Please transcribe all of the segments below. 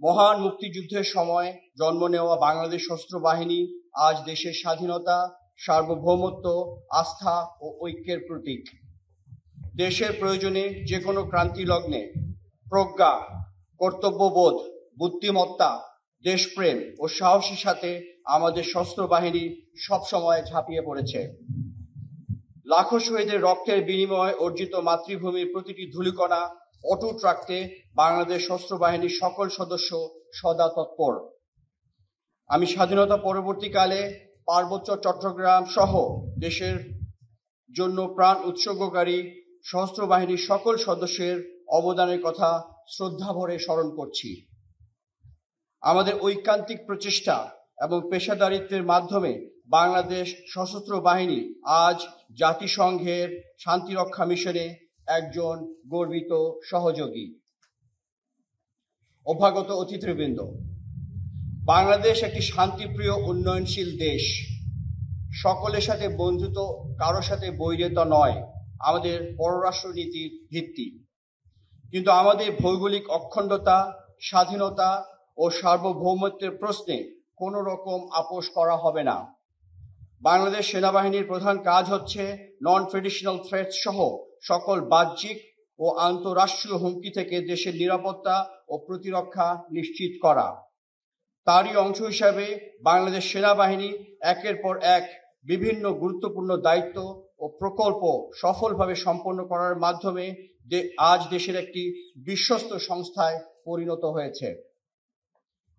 মহান মুক্তিযুদ্ধের সময় জন্ম নেওয়া বাংলাদেশ সশস্ত্র বাহিনী আজ দেশের স্বাধীনতা, সার্বভৌমত্ব, আস্থা ও ঐক্যের প্রতীক। দেশের প্রয়োজনে যে কোনো ক্রান্তি লগ্নে প্রজ্ঞা, কর্তব্যবোধ, বুদ্ধিমত্তা, দেশপ্রেম ও সাহসের সাথে আমাদের সশস্ত্র বাহিনী সবসময় ঝাঁপিয়ে পড়েছে। লাখো শহীদের রক্তের বিনিময়ে অর্জিত মাতৃভূমির প্রতিটি ধূলিকণা অটুট রাখতে বাংলাদেশ সশস্ত্র বাহিনীর সকল সদস্য সদা তৎপর। আমি স্বাধীনতা পরবর্তীকালে পার্বত্য চট্টগ্রাম সহ দেশের জন্য প্রাণ উৎসর্গকারী সশস্ত্র বাহিনীর সকল সদস্যের অবদানের কথা শ্রদ্ধা ভরে স্মরণ করছি। আমাদের ঐকান্তিক প্রচেষ্টা এবং পেশাদারিত্বের মাধ্যমে বাংলাদেশ সশস্ত্র বাহিনী আজ জাতিসংঘের শান্তিরক্ষা মিশনে একজন গর্বিত সহযোগী। অভ্যাগত অতিথিবৃন্দ, বাংলাদেশ একটি শান্তিপ্রিয় উন্নয়নশীল দেশ। সকলের সাথে বন্ধুত্ব, কারোর সাথে বৈরিতা নয় আমাদের পররাষ্ট্রনীতির ভিত্তি। কিন্তু আমাদের ভৌগোলিক অখণ্ডতা, স্বাধীনতা ও সার্বভৌমত্বের প্রশ্নে কোনো রকম আপোষ করা হবে না। বাংলাদেশ সেনাবাহিনীর প্রধান কাজ হচ্ছে নন ট্রেডিশনাল থ্রেটস সহ সকল বাহ্যিক ও আন্তঃরাষ্ট্রীয় হুমকি থেকে দেশের নিরাপত্তা ও প্রতিরক্ষা নিশ্চিত করা। তারই অংশ হিসাবে বাংলাদেশ সেনাবাহিনী একের পর এক বিভিন্ন গুরুত্বপূর্ণ দায়িত্ব ও প্রকল্প সফলভাবে সম্পন্ন করার মাধ্যমে আজ দেশের একটি বিশ্বস্ত সংস্থায় পরিণত হয়েছে।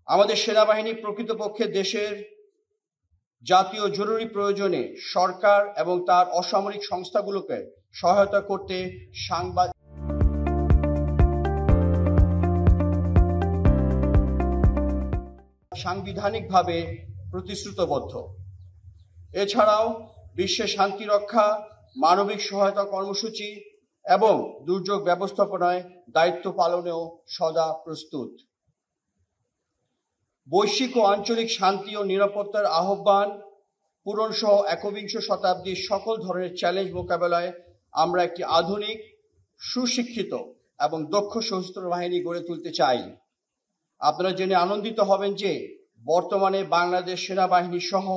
আমাদের সেনাবাহিনী প্রকৃতপক্ষে দেশের জাতীয় জরুরি প্রয়োজনে সরকার এবং তার অসামরিক সংস্থাগুলোকে সহায়তা করতে সাংবিধানিকভাবে প্রতিশ্রুতিবদ্ধ। এছাড়াও বিশ্বে শান্তি রক্ষা, মানবিক সহায়তা কর্মসূচি এবং দুর্যোগ ব্যবস্থাপনায় দায়িত্ব পালনেও সদা প্রস্তুত। বৈশ্বিক ও আঞ্চলিক শান্তি ও নিরাপত্তার আহ্বান পূরণ সহ একবিংশ শতাব্দীর সকল ধরনের চ্যালেঞ্জ মোকাবেলায় আমরা একটি আধুনিক, সুশিক্ষিত এবং দক্ষ সশস্ত্র বাহিনী গড়ে তুলতে চাই। আপনারা জেনে আনন্দিত হবেন যে বর্তমানে বাংলাদেশ সেনাবাহিনী সহ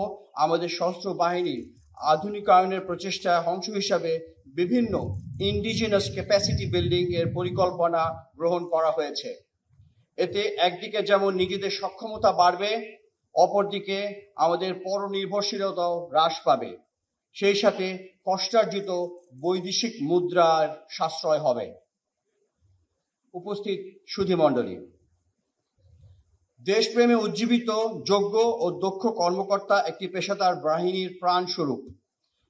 আমাদের সশস্ত্র বাহিনীর আধুনিকায়নের প্রচেষ্টার অংশ হিসাবে বিভিন্ন ইন্ডিজিনাস ক্যাপাসিটি বিল্ডিং এর পরিকল্পনা গ্রহণ করা হয়েছে। এতে একদিকে যেমন নিজেদের সক্ষমতা বাড়বে, অপরদিকে আমাদের পরনির্ভরশীলতাও হ্রাস পাবে। সেই সাথে কষ্টার্জিত বৈদেশিক মুদ্রার সাশ্রয় হবে। উপস্থিত সুধীমণ্ডলী, দেশপ্রেমে উজ্জীবিত, যোগ্য ও দক্ষ কর্মকর্তা একটি পেশাদার বাহিনীর প্রাণস্বরূপ।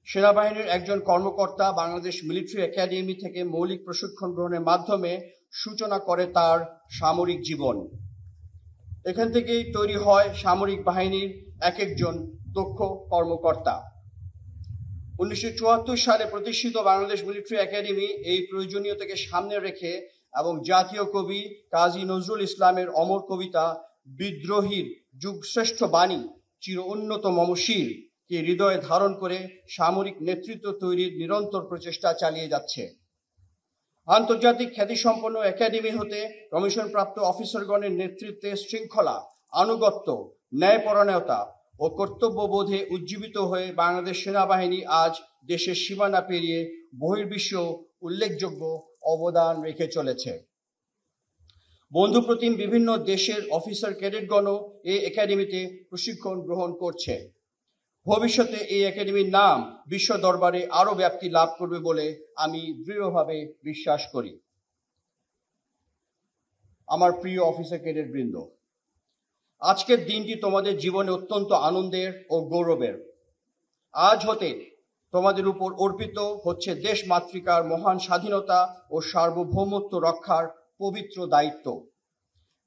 সেনাবাহিনীর একজন কর্মকর্তা বাংলাদেশ মিলিটারি একাডেমি থেকে মৌলিক প্রশিক্ষণ গ্রহণের মাধ্যমে সূচনা করে তার সামরিক জীবন। এখান থেকেই তৈরি হয় সামরিক বাহিনীর এক একজন দক্ষ কর্মকর্তা। 1974 সালে প্রতিষ্ঠিত বাংলাদেশ মিলিটারি একাডেমি এই প্রয়োজনীয়তাকে সামনে রেখে এবং জাতীয় কবি কাজী নজরুল ইসলামের অমর কবিতা বিদ্রোহীর যুগশ্রেষ্ঠ বাণী চির উন্নত মমশির কে হৃদয়ে ধারণ করে সামরিক নেতৃত্ব তৈরির নিরন্তর প্রচেষ্টা চালিয়ে যাচ্ছে। আন্তর্জাতিক খ্যাতিসম্পন্ন একাডেমি হতে কমিশনপ্রাপ্ত অফিসারগণের নেতৃত্বে শৃঙ্খলা, আনুগত্য, ন্যায়পরায়ণতা ও কর্তব্যবোধে উজ্জীবিত হয়ে বাংলাদেশ সেনাবাহিনী আজ দেশের সীমানা পেরিয়ে বহির্বিশ্ব উল্লেখযোগ্য অবদান রেখে চলেছে। বন্ধুপ্রতিম বিভিন্ন দেশের অফিসার ক্যাডেটগণও এই একাডেমিতে প্রশিক্ষণ গ্রহণ করছে। ভবিষ্যতে এই একাডেমির নাম বিশ্ব দরবারে আরো ব্যাপ্তি লাভ করবে বলে আমি দৃঢ়ভাবে বিশ্বাস করি। আমার প্রিয় অফিসার ক্যাডেট বৃন্দ, আজকের দিনটি তোমাদের জীবনে অত্যন্ত আনন্দের ও গৌরবের। আজ হতে তোমাদের উপর অর্পিত হচ্ছে দেশ মাতৃকার মহান স্বাধীনতা ও সার্বভৌমত্ব রক্ষার পবিত্র দায়িত্ব।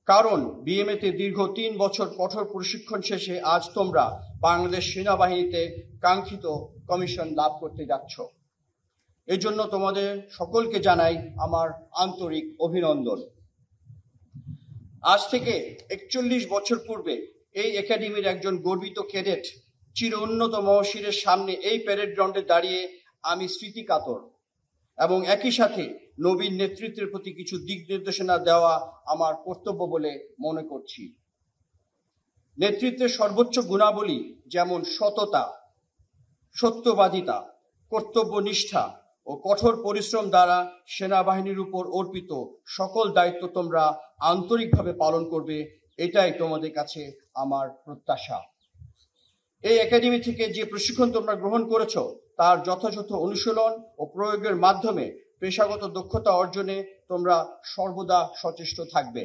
কারণ বিএমএতে দীর্ঘ 3 বছর কঠোর প্রশিক্ষণ শেষে আজ তোমরা বাংলাদেশ সেনাবাহিনীতে কাঙ্ক্ষিত কমিশন লাভ করতে যাচ্ছ। এজন্য তোমাদের সকলকে জানাই আমার আন্তরিক অভিনন্দন। আজ থেকে 41 বছর পূর্বে এই একাডেমির একজন গর্বিত ক্যাডেট চির উন্নত মহশিরের সামনে এই প্যারেড গ্রাউন্ডে দাঁড়িয়ে আমি স্মৃতিকাতর এবং একই সাথে নবীন নেতৃত্বের প্রতি কিছু দিক নির্দেশনা দেওয়া আমার কর্তব্য বলে মনে করছি। নেতৃত্বের সর্বোচ্চ গুণাবলী যেমন সততা, সত্যবাদিতা, কর্তব্যনিষ্ঠা ও কঠোর পরিশ্রম দ্বারা সেনাবাহিনীর উপর অর্পিত সকল দায়িত্ব তোমরা আন্তরিকভাবে পালন করবে, এটাই তোমাদের কাছে আমার প্রত্যাশা। এই একাডেমি থেকে যে প্রশিক্ষণ তোমরা গ্রহণ করেছো তার যথাযথ অনুশীলন ও প্রয়োগের মাধ্যমে পেশাগত দক্ষতা অর্জনে তোমরা সর্বদা সচেষ্ট থাকবে।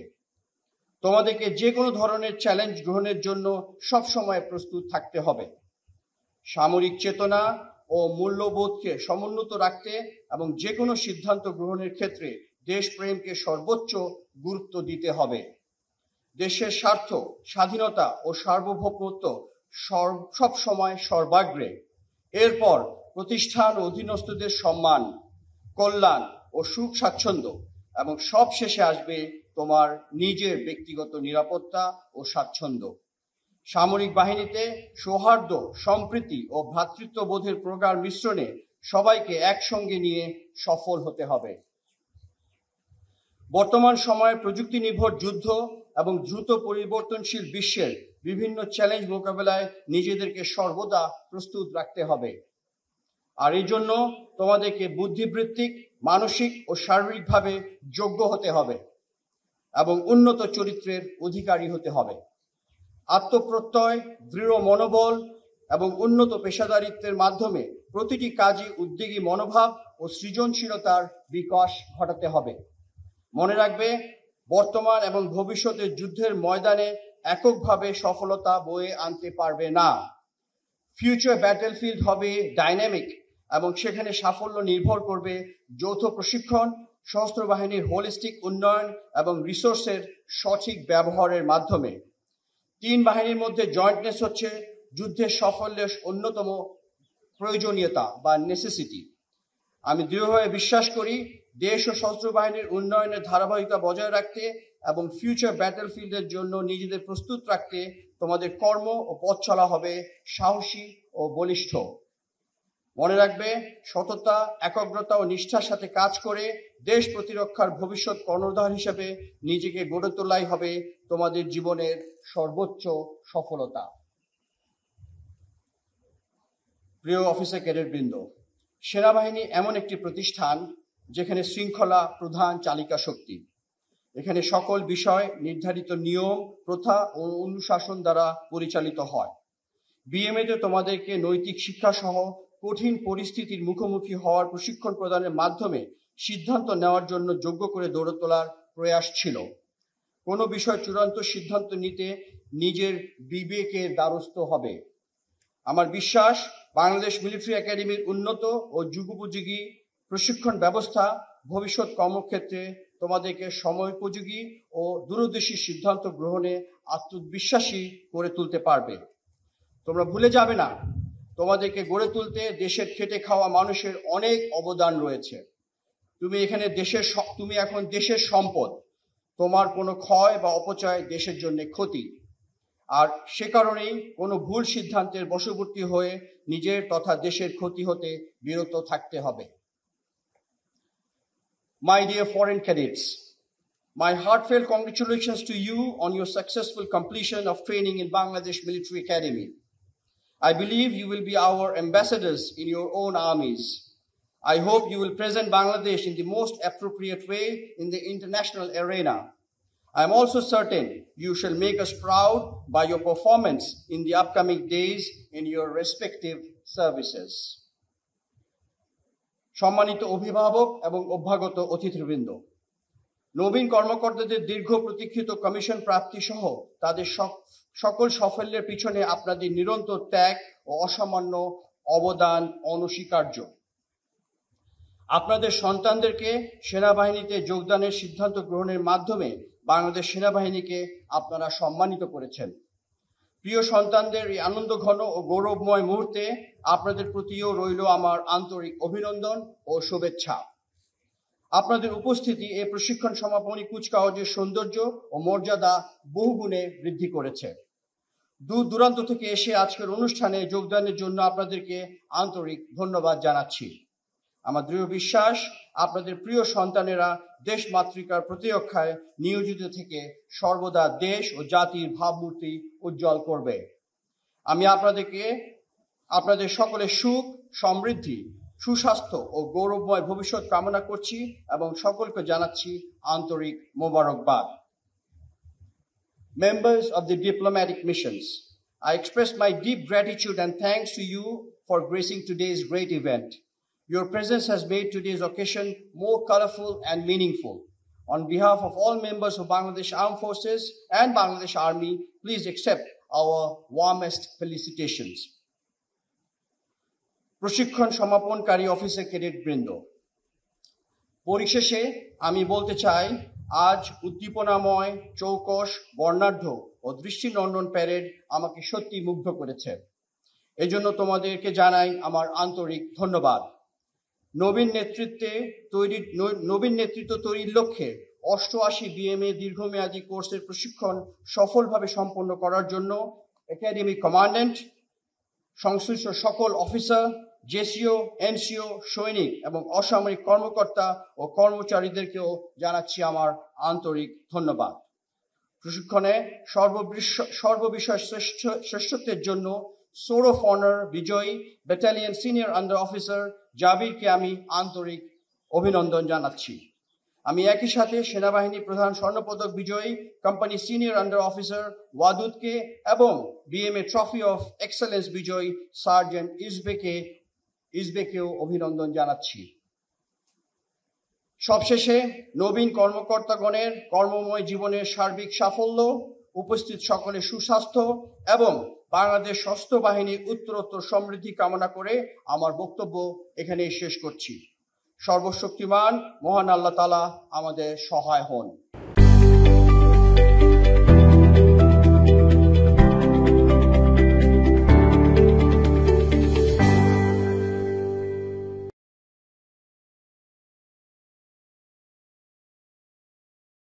তোমাদেরকে যে কোনো ধরনের চ্যালেঞ্জ গ্রহণের জন্য সবসময় প্রস্তুত থাকতে হবে। সামরিক চেতনা ও মূল্যবোধকে সমুন্নত রাখতে এবং যে কোনো সিদ্ধান্ত গ্রহণের ক্ষেত্রে দেশপ্রেমকে সর্বোচ্চ গুরুত্ব দিতে হবে। দেশের স্বার্থ, স্বাধীনতা ও সার্বভৌমত্ব সব সময় সর্বাগ্রে। এরপর প্রতিষ্ঠান ও অধীনস্থদের সম্মান, কল্যাণ ও সুখ স্বাচ্ছন্দ্য এবং সব শেষে আসবে তোমার নিজের ব্যক্তিগত নিরাপত্তা ও স্বাচ্ছন্দ্য। সামরিক বাহিনীতে সৌহার্দ্য, সম্প্রীতি ও ভ্রাতৃত্ববোধের প্রগাঢ় মিশ্রণে সবাইকে একসঙ্গে নিয়ে সফল হতে হবে। বর্তমান সময়ে প্রযুক্তি নির্ভর যুদ্ধ এবং দ্রুত পরিবর্তনশীল বিশ্বের বিভিন্ন চ্যালেঞ্জ মোকাবেলায় নিজেদেরকে সর্বদা প্রস্তুত রাখতে হবে। আর এই জন্য তোমাদেরকে বুদ্ধিবৃত্তিক, মানসিক ও শারীরিকভাবে যোগ্য হতে হবে এবং উন্নত চরিত্রের অধিকারী হতে হবে। আত্মপ্রত্যয়, দৃঢ় মনোবল এবং উন্নত পেশাদারিত্বের মাধ্যমে প্রতিটি কাজে উদ্যোগী মনোভাব ও সৃজনশীলতার বিকাশ ঘটাতে হবে। মনে রাখবে, বর্তমান এবং ভবিষ্যতের যুদ্ধের ময়দানে এককভাবে সফলতা বয়ে আনতে পারবে না। ফিউচার ব্যাটেলফিল্ড হবে ডাইনামিক এবং সেখানে সাফল্য নির্ভর করবে যৌথ প্রশিক্ষণ, সশস্ত্র বাহিনীর হোলিস্টিক উন্নয়ন এবং রিসোর্সের সঠিক ব্যবহারের মাধ্যমে। তিন বাহিনীর মধ্যে জয়েন্টনেস হচ্ছে যুদ্ধের সাফল্যের অন্যতম প্রয়োজনীয়তা বা নেসেসিটি। আমি দৃঢ়ভাবে বিশ্বাস করি, দেশ ও সশস্ত্র বাহিনীর উন্নয়নের ধারাবাহিকতা বজায় রাখতে এবং ফিউচার ব্যাটেলফিল্ডের জন্য নিজেদের প্রস্তুত রাখতে তোমাদের কর্ম ও পথ চলা হবে সাহসী ও বলিষ্ঠ। মনে রাখবে, সততা, একাগ্রতা ও নিষ্ঠার সাথে কাজ করে দেশ প্রতিরক্ষার ভবিষ্যৎ কর্ণধার হিসেবে নিজেকে গড়ে তোলাই হবে তোমাদের জীবনের সর্বোচ্চ সফলতা। প্রিয় অফিসার ক্যাডেটবৃন্দ, সেনাবাহিনী এমন একটি প্রতিষ্ঠান যেখানে শৃঙ্খলা প্রধান চালিকা শক্তি। এখানে সকল বিষয় নির্ধারিত নিয়ম, প্রথা ও অনুশাসন দ্বারা পরিচালিত হয়। বিএমএতে তোমাদেরকে নৈতিক শিক্ষা সহ কঠিন পরিস্থিতির মুখোমুখি হওয়ার প্রশিক্ষণ প্রদানের মাধ্যমে সিদ্ধান্ত নেওয়ার জন্য যোগ্য করে গড়ে তোলার প্রয়াস ছিল। কোনো বিষয় চূড়ান্ত সিদ্ধান্ত নিতে নিজের বিবেকের দ্বারস্থ হবে। আমার বিশ্বাস, বাংলাদেশ মিলিটারি একাডেমির উন্নত ও যুগোপযোগী প্রশিক্ষণ ব্যবস্থা ভবিষ্যৎ কর্মক্ষেত্রে তোমাদেরকে সময়োপযোগী ও দূরদর্শী সিদ্ধান্ত গ্রহণে আত্মবিশ্বাসী করে তুলতে পারবে। তোমরা ভুলে যাবে না, তোমাদেরকে গড়ে তুলতে দেশের খেটে খাওয়া মানুষের অনেক অবদান রয়েছে। তুমি এখন দেশের সম্পদ। তোমার কোনো ক্ষয় বা অপচয় দেশের জন্য ক্ষতি। আর সে কারণেই কোনো ভুল সিদ্ধান্তের বশবর্তী হয়ে নিজের তথা দেশের ক্ষতি হতে বিরত থাকতে হবে। My dear foreign cadets, my heartfelt congratulations to you on your successful completion of training in Bangladesh Military Academy. I believe you will be our ambassadors in your own armies. I hope you will present Bangladesh in the most appropriate way in the international arena. I am also certain you shall make us proud by your performance in the upcoming days in your respective services. সম্মানিত অভিভাবক এবং অভ্যাগত অতিথিবৃন্দ, নবীন কর্মকর্তাদের দীর্ঘ প্রতীক্ষিত commission প্রাপ্তি সহ তাদের সকল সাফল্যের পিছনে আপনাদের নিরন্তর ত্যাগ ও অসামান্য অবদান অনস্বীকার্য। আপনাদের সন্তানদেরকে সেনাবাহিনীতে যোগদানের সিদ্ধান্ত গ্রহণের মাধ্যমে বাংলাদেশ সেনাবাহিনীকে আপনারা সম্মানিত করেছেন। প্রিয় সন্তানদের এই আনন্দঘন ও গৌরবময় মুহূর্তে আপনাদের প্রতিও রইল আমার আন্তরিক অভিনন্দন ও শুভেচ্ছা। আপনাদের উপস্থিতি এই প্রশিক্ষণ সমাপনী কুচকাওয়াজের সৌন্দর্য ও মর্যাদা বহুগুণে বৃদ্ধি করেছে। দূর দূরান্ত থেকে এসে আজকের অনুষ্ঠানে যোগদানের জন্য আপনাদেরকে আন্তরিক ধন্যবাদ জানাচ্ছি। আমার দৃঢ় বিশ্বাস আপনাদের প্রিয় সন্তানেরা দেশ মাতৃকার প্রতিরক্ষায় নিয়োজিত থেকে সর্বদা দেশ ও জাতির ভাবমূর্তি উজ্জ্বল করবে। আমি আপনাদের সকলের সুখ, সমৃদ্ধি, সুস্বাস্থ্য ও গৌরবময় ভবিষ্যৎ কামনা করছি এবং সকলকে জানাচ্ছি আন্তরিক মোবারকবাদ। Members of the diplomatic missions, I express my deep gratitude and thanks to you for gracing today's great event. Your presence has made today's occasion more colorful and meaningful. On behalf of all members of Bangladesh Armed Forces and Bangladesh Army, please accept our warmest felicitations. প্রশিক্ষণ সমাপনকারী officer cadet বৃন্দ, পরিশেষে আমি বলতে চাই, আজ উদ্দীপনাময়, চৌকস, বর্ণাঢ্য ও দৃষ্টিনন্দন parade আমাকে সত্যি মুগ্ধ করেছে। এজন্য তোমাদেরকে জানাই আমার আন্তরিক ধন্যবাদ। নবীন নেতৃত্ব তৈরির লক্ষ্যে 88 বিএমএ দীর্ঘমেয়াদী কোর্সের প্রশিক্ষণ সফলভাবে সম্পন্ন করার জন্য একাডেমি কমান্ড্যান্ট, সংশ্লিষ্ট সকল অফিসার, জেসিও, এনসিও, সৈনিক এবং অসামরিক কর্মকর্তা ও কর্মচারীদেরকেও জানাচ্ছি আমার আন্তরিক ধন্যবাদ। প্রশিক্ষণে সর্ববিষয় শ্রেষ্ঠত্বের জন্য সোর্ড অফ অনার বিজয়ী ব্যাটালিয়ন সিনিয়র আন্ডার অফিসার জাবিরকে আমি আন্তরিক অভিনন্দন জানাচ্ছি। আমি একই সাথে সেনাবাহিনী প্রধান স্বর্ণপদক বিজয়ী কোম্পানি সিনিয়র আন্ডার অফিসার ওয়াদুদকে এবং বিএমএ ট্রফি অফ এক্সেলেন্স বিজয়ী সার্জেন্ট ইসবেকেও অভিনন্দন জানাচ্ছি। সবশেষে নবীন কর্মকর্তাগণের কর্মময় জীবনের সার্বিক সাফল্য, উপস্থিত সকলের সুস্বাস্থ্য এবং বাংলাদেশ সশস্ত্র বাহিনীর উত্তরোত্তর সমৃদ্ধি কামনা করে আমার বক্তব্য এখানেই শেষ করছি। সর্বশক্তিমান মহান আল্লাহ তাআলা আমাদের সহায় হন।